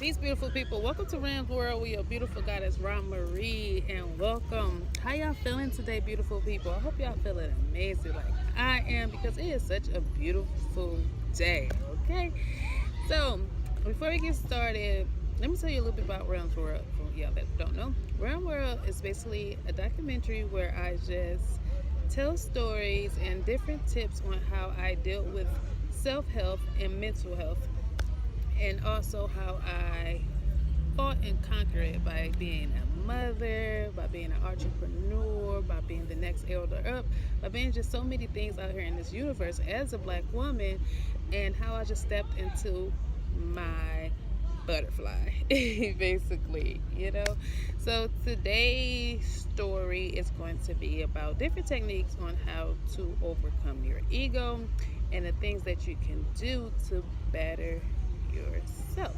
Peace, beautiful people. Welcome to Ram's World with your beautiful goddess, Ram Marie, and welcome. How y'all feeling today, beautiful people? I hope y'all feeling amazing like I am because it is such a beautiful day, okay? So, before we get started, let me tell you a little bit about Ram's World for y'all that don't know. Ram World is basically a documentary where I just tell stories and different tips on how I deal with self-health and mental health, and also how I fought and conquered it by being a mother, by being an entrepreneur, by being the next elder up, by being just so many things out here in this universe as a black woman, and how I just stepped into my butterfly, basically. So today's story is going to be about different techniques on how to overcome your ego and the things that you can do to better yourself.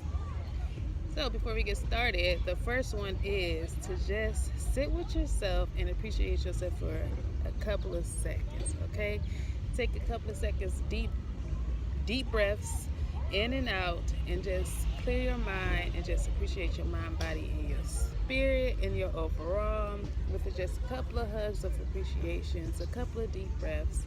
So before we get started, the first one is to just sit with yourself and appreciate yourself for a couple of seconds, okay? Take a couple of seconds, deep breaths in and out, and just clear your mind and just appreciate your mind, body, and your spirit and your overall with just a couple of hugs of appreciations, a couple of deep breaths,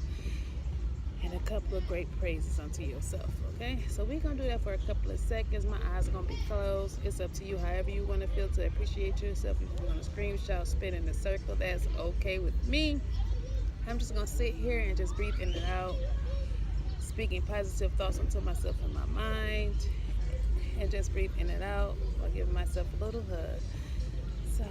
and a couple of great praises unto yourself, okay? So we're going to do that for a couple of seconds. My eyes are going to be closed. It's up to you, however you want to feel to appreciate yourself. If you want to scream, shout, spin in a circle, that's okay with me. I'm just going to sit here and just breathe in and out, speaking positive thoughts into myself and my mind, and just breathe in and out while giving myself a little hug. So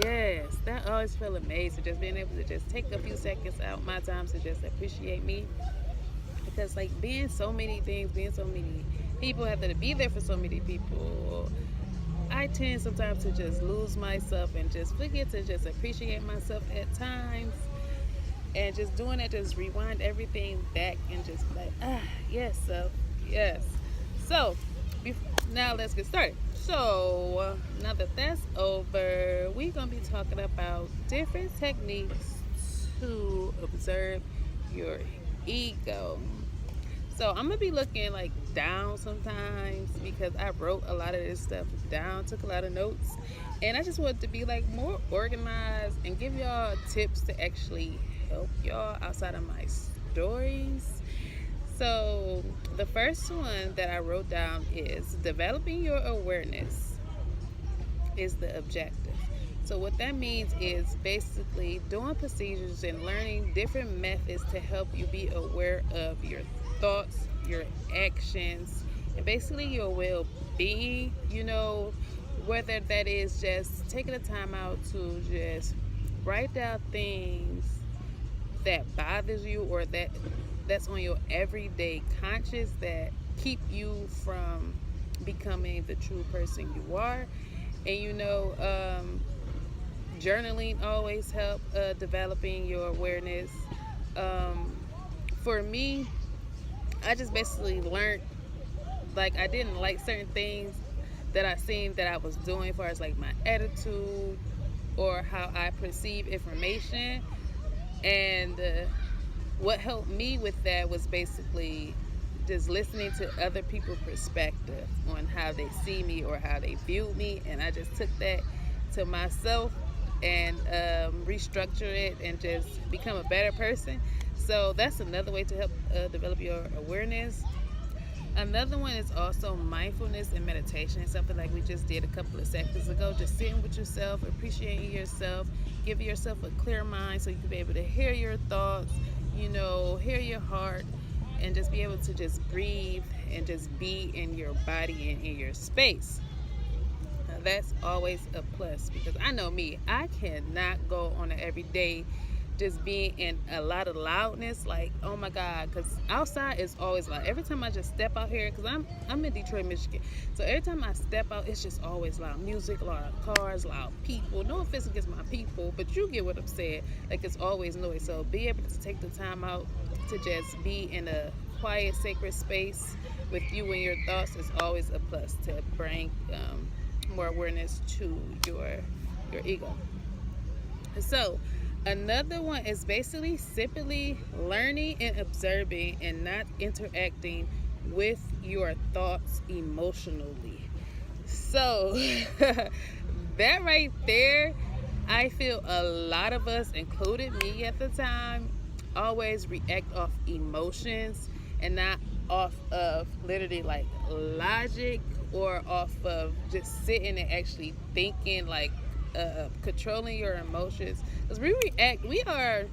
yes, that always feel amazing. Just being able to just take a few seconds out my time to just appreciate me. Because like being so many things, being so many people, having to be there for so many people, I tend sometimes to just lose myself and just forget to just appreciate myself at times. And just doing that, just rewind everything back and just like, yes, so, yes. So, now let's get started. So, now that that's over, we're going to be talking about different techniques to observe your ego. So, I'm going to be looking like down sometimes because I wrote a lot of this stuff down, took a lot of notes, and I just wanted to be like more organized and give y'all tips to actually help y'all outside of my stories. So the first one that I wrote down is developing your awareness is the objective. So what that means is basically doing procedures and learning different methods to help you be aware of your thoughts, your actions, and basically your well-being, whether that is just taking the time out to just write down things that bothers you or that's on your everyday conscious that keep you from becoming the true person you are. And journaling always help developing your awareness. For me, I just basically learned like I didn't like certain things that I seen that I was doing as far as like my attitude or how I perceive information. And what helped me with that was basically just listening to other people's perspective on how they see me or how they view me, and I just took that to myself and restructure it and just become a better person. So that's another way to help develop your awareness. Another one is also mindfulness and meditation, something like we just did a couple of seconds ago. Just sitting with yourself, appreciating yourself, giving yourself a clear mind so you can be able to hear your thoughts, hear your heart, and just be able to just breathe and just be in your body and in your space. Now, that's always a plus because I know me, I cannot go on an everyday just being in a lot of loudness, like, oh my God, because outside is always loud. Every time I just step out here, because I'm in Detroit, Michigan, so every time I step out, it's just always loud music, loud cars, loud people. No offense against my people, but you get what I'm saying. Like, it's always noise. So be able to take the time out to just be in a quiet, sacred space with you and your thoughts is always a plus to bring more awareness to your ego. So another one is basically simply learning and observing and not interacting with your thoughts emotionally. So that right there, I feel a lot of us, included me at the time, always react off emotions and not off of literally like logic or off of just sitting and actually thinking, like controlling your emotions. Because we are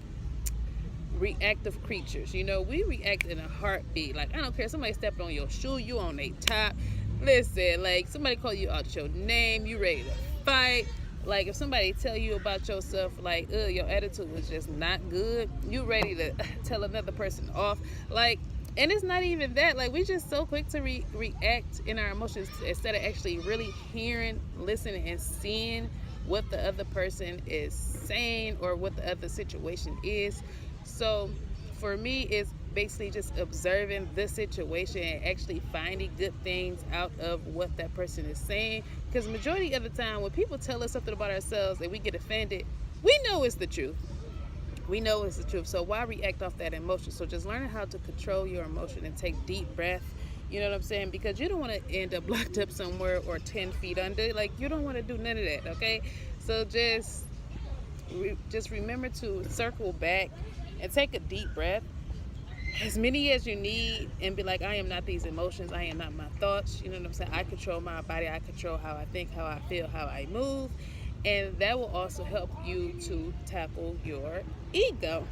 reactive creatures. We react in a heartbeat. Like, I don't care, somebody stepped on your shoe, you on their top. Listen, like, somebody call you out your name, you ready to fight. Like, if somebody tell you about yourself, like, your attitude was just not good, you ready to tell another person off. Like, and it's not even that. Like, we just so quick to react in our emotions instead of actually really hearing, listening, and seeing what the other person is saying or what the other situation is. So for me, it's basically just observing the situation and actually finding good things out of what that person is saying. Because majority of the time, when people tell us something about ourselves and we get offended, we know it's the truth. We know it's the truth. So why react off that emotion? So just learning how to control your emotion and take deep breath. You know what I'm saying? Because you don't want to end up locked up somewhere or 10 feet under. Like, you don't want to do none of that, okay? So just remember to circle back and take a deep breath, as many as you need, and be like, I am not these emotions. I am not my thoughts. You know what I'm saying? I control my body. I control how I think, how I feel, how I move. And that will also help you to tackle your ego.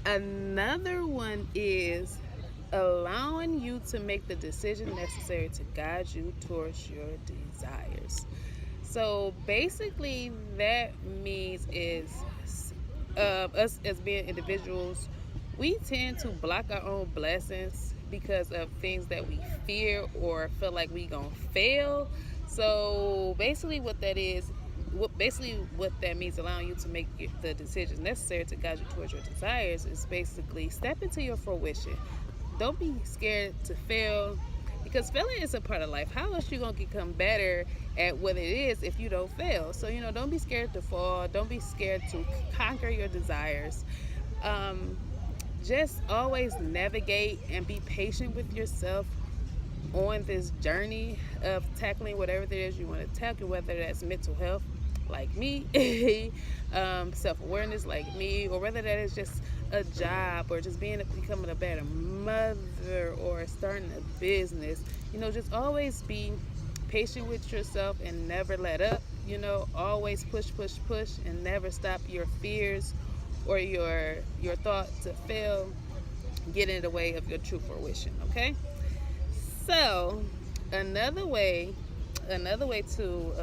Another one is allowing you to make the decision necessary to guide you towards your desires. So basically that means is us as being individuals, we tend to block our own blessings because of things that we fear or feel like we gonna fail. So basically what that means, allowing you to make the decisions necessary to guide you towards your desires, is basically step into your fruition. Don't be scared to fail, because failing is a part of life. How else you gonna become better at what it is if you don't fail? So don't be scared to fall. Don't be scared to conquer your desires. Just always navigate and be patient with yourself on this journey of tackling whatever it is you want to tackle, whether that's mental health like me, self-awareness like me, or whether that is just a job or just becoming a better mother or starting a business. Just always be patient with yourself and never let up. Always push and never stop your fears or your thought to fail get in the way of your true fruition. Okay, so another way to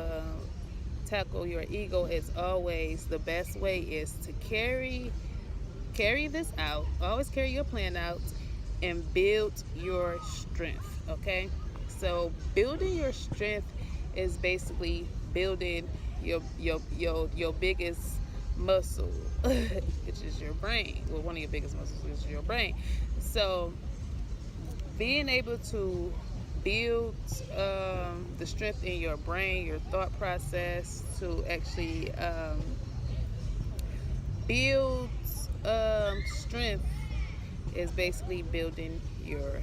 tackle your ego is always, the best way is to carry this out. Always carry your plan out and build your strength. Okay, so building your strength is basically building your biggest muscle, which is your brain. Well, one of your biggest muscles is your brain. So being able to build the strength in your brain, your thought process, to actually build strength is basically building your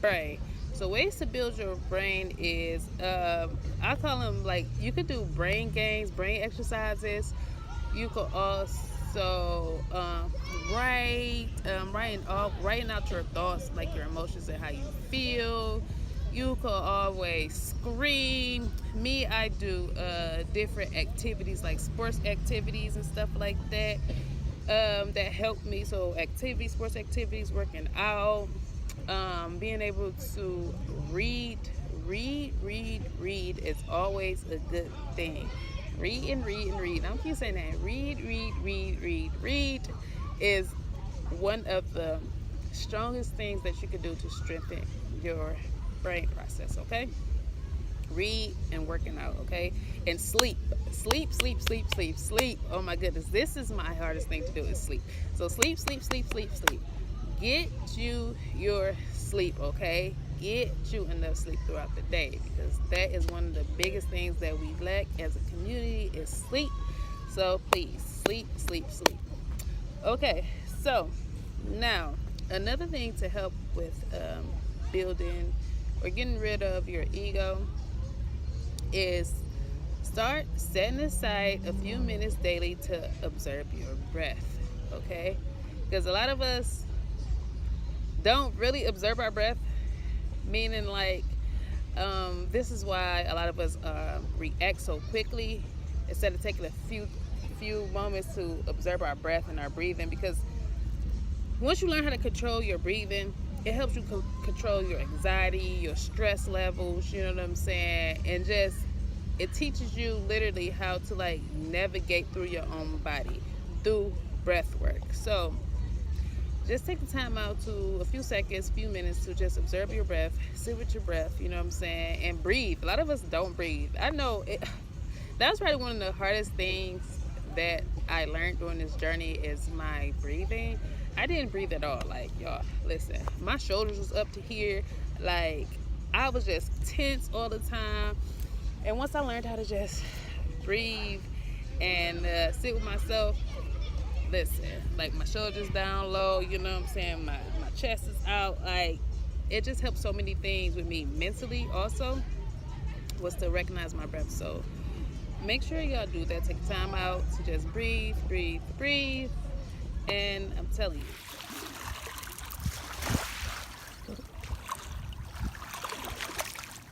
brain. So ways to build your brain is, I call them, like, you could do brain games, brain exercises. You could also writing out your thoughts, like your emotions and how you feel. You could always scream. Me, I do different activities like sports activities and stuff like that that help me. So sports activities, working out, being able to read is always a good thing. Read and read and read. I don't keep saying that. Read, read, read, read, read is one of the strongest things that you can do to strengthen your brain process, okay? Read and working out, okay? And sleep. Sleep, sleep, sleep, sleep, sleep. Oh my goodness. This is my hardest thing to do is sleep. So sleep, sleep, sleep, sleep, sleep. Get you your sleep, okay? Get you enough sleep throughout the day, because that is one of the biggest things that we lack as a community is sleep. So please, sleep, sleep, sleep. Okay, so now another thing to help with building or getting rid of your ego is start setting aside a few minutes daily to observe your breath, okay? Because a lot of us don't really observe our breath, meaning like this is why a lot of us react so quickly instead of taking a few moments to observe our breath and our breathing. Because once you learn how to control your breathing, it helps you control your anxiety, your stress levels, you know what I'm saying? And just, it teaches you literally how to like navigate through your own body through breath work. So just take the time out to a few seconds, few minutes to just observe your breath, sit with your breath, you know what I'm saying? And breathe. A lot of us don't breathe. I know it, that's probably one of the hardest things that I learned during this journey is my breathing. I didn't breathe at all. Like, y'all, listen, my shoulders was up to here. Like, I was just tense all the time. And once I learned how to just breathe and sit with myself, listen, like my shoulders down low, you know what I'm saying? My chest is out. Like, it just helped so many things with me mentally also, was to recognize my breath. So make sure y'all do that. Take time out to just breathe, breathe, breathe. And I'm telling you,